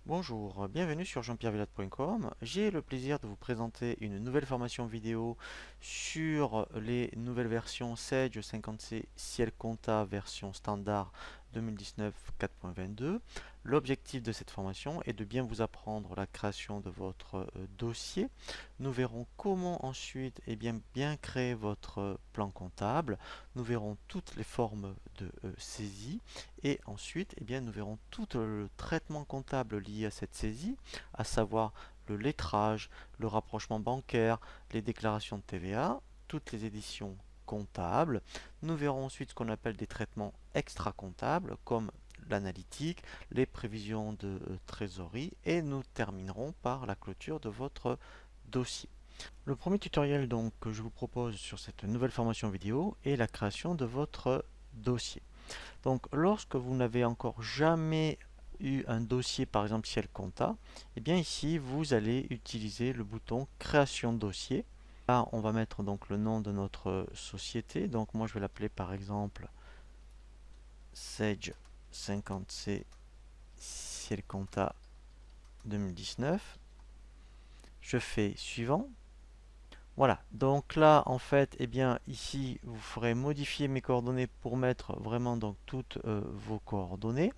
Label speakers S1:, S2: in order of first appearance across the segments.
S1: Bonjour, bienvenue sur jean-pierre-villatte.com. J'ai le plaisir de vous présenter une nouvelle formation vidéo sur les nouvelles versions Sage 50C Ciel Compta version standard 2019 4.22. L'objectif de cette formation est de bien vous apprendre la création de votre dossier. Nous verrons comment ensuite bien créer votre plan comptable. Nous verrons toutes les formes de saisie et ensuite, nous verrons tout le traitement comptable lié à cette saisie, à savoir le lettrage, le rapprochement bancaire, les déclarations de TVA, toutes les éditions comptables. Nous verrons ensuite ce qu'on appelle des traitements extra-comptables, comme l'analytique, les prévisions de trésorerie, et nous terminerons par la clôture de votre dossier. Le premier tutoriel donc que je vous propose sur cette nouvelle formation vidéo est la création de votre dossier. Donc, lorsque vous n'avez encore jamais eu un dossier, par exemple Ciel Compta, et bien ici, vous allez utiliser le bouton Création de dossier. Là, on va mettre donc le nom de notre société. Donc, moi, je vais l'appeler par exemple Sage 50C Ciel Compta 2019. Je fais suivant. Voilà, donc là, en fait, ici, vous ferez modifier mes coordonnées pour mettre vraiment donc toutes vos coordonnées.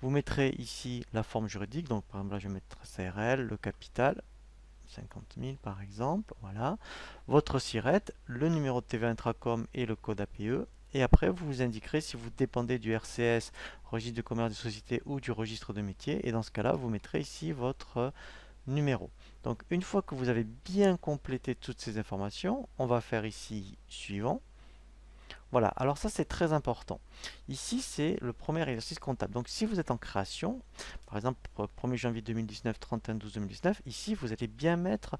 S1: Vous mettrez ici la forme juridique, donc par exemple là je vais mettre CRL, le capital, 50 000 par exemple, voilà. Votre SIRET, le numéro de TVA Intracom et le code APE. Et après vous vous indiquerez si vous dépendez du RCS, registre de commerce de société ou du registre de métier. Et dans ce cas-là, vous mettrez ici votre numéro. Donc une fois que vous avez bien complété toutes ces informations, on va faire ici suivant. Voilà, alors ça c'est très important. Ici c'est le premier exercice comptable. Donc si vous êtes en création, par exemple 1er janvier 2019, 31 12 2019, ici vous allez bien mettre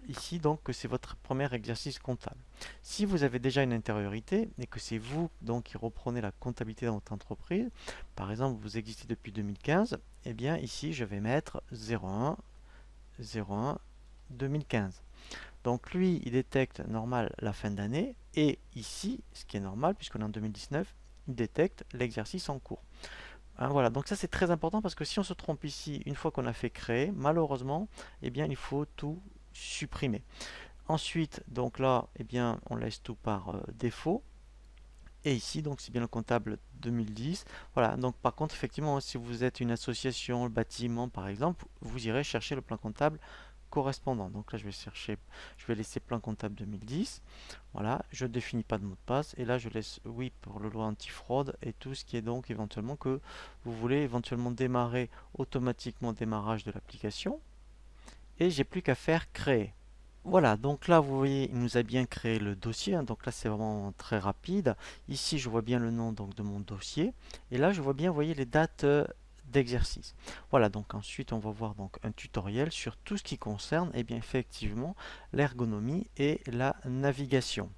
S1: ici donc que c'est votre premier exercice comptable. Si vous avez déjà une intériorité et que c'est vous donc qui reprenez la comptabilité dans votre entreprise, par exemple vous existez depuis 2015, eh bien ici je vais mettre 01 01 2015. Donc lui, il détecte normal la fin d'année et ici, ce qui est normal puisqu'on est en 2019, il détecte l'exercice en cours. Hein, voilà, donc ça c'est très important parce que si on se trompe ici, une fois qu'on a fait créer, malheureusement, il faut tout supprimer. Ensuite, donc là, on laisse tout par défaut. Et ici, donc c'est bien le comptable 2010. Voilà, donc par contre, effectivement, si vous êtes une association, le bâtiment par exemple, vous irez chercher le plan comptable correspondant. Donc là, je vais laisser plan comptable 2010. Voilà, je ne définis pas de mot de passe. Et là, je laisse oui pour le loi antifraude et tout ce qui est donc éventuellement que vous voulez éventuellement démarrer automatiquement le démarrage de l'application. Et j'ai plus qu'à faire créer. Voilà, donc là vous voyez, il nous a bien créé le dossier, hein, donc là c'est vraiment très rapide. Ici je vois bien le nom donc de mon dossier, et là je vois bien, vous voyez, les dates d'exercice. Voilà, donc ensuite on va voir donc un tutoriel sur tout ce qui concerne, effectivement, l'ergonomie et la navigation.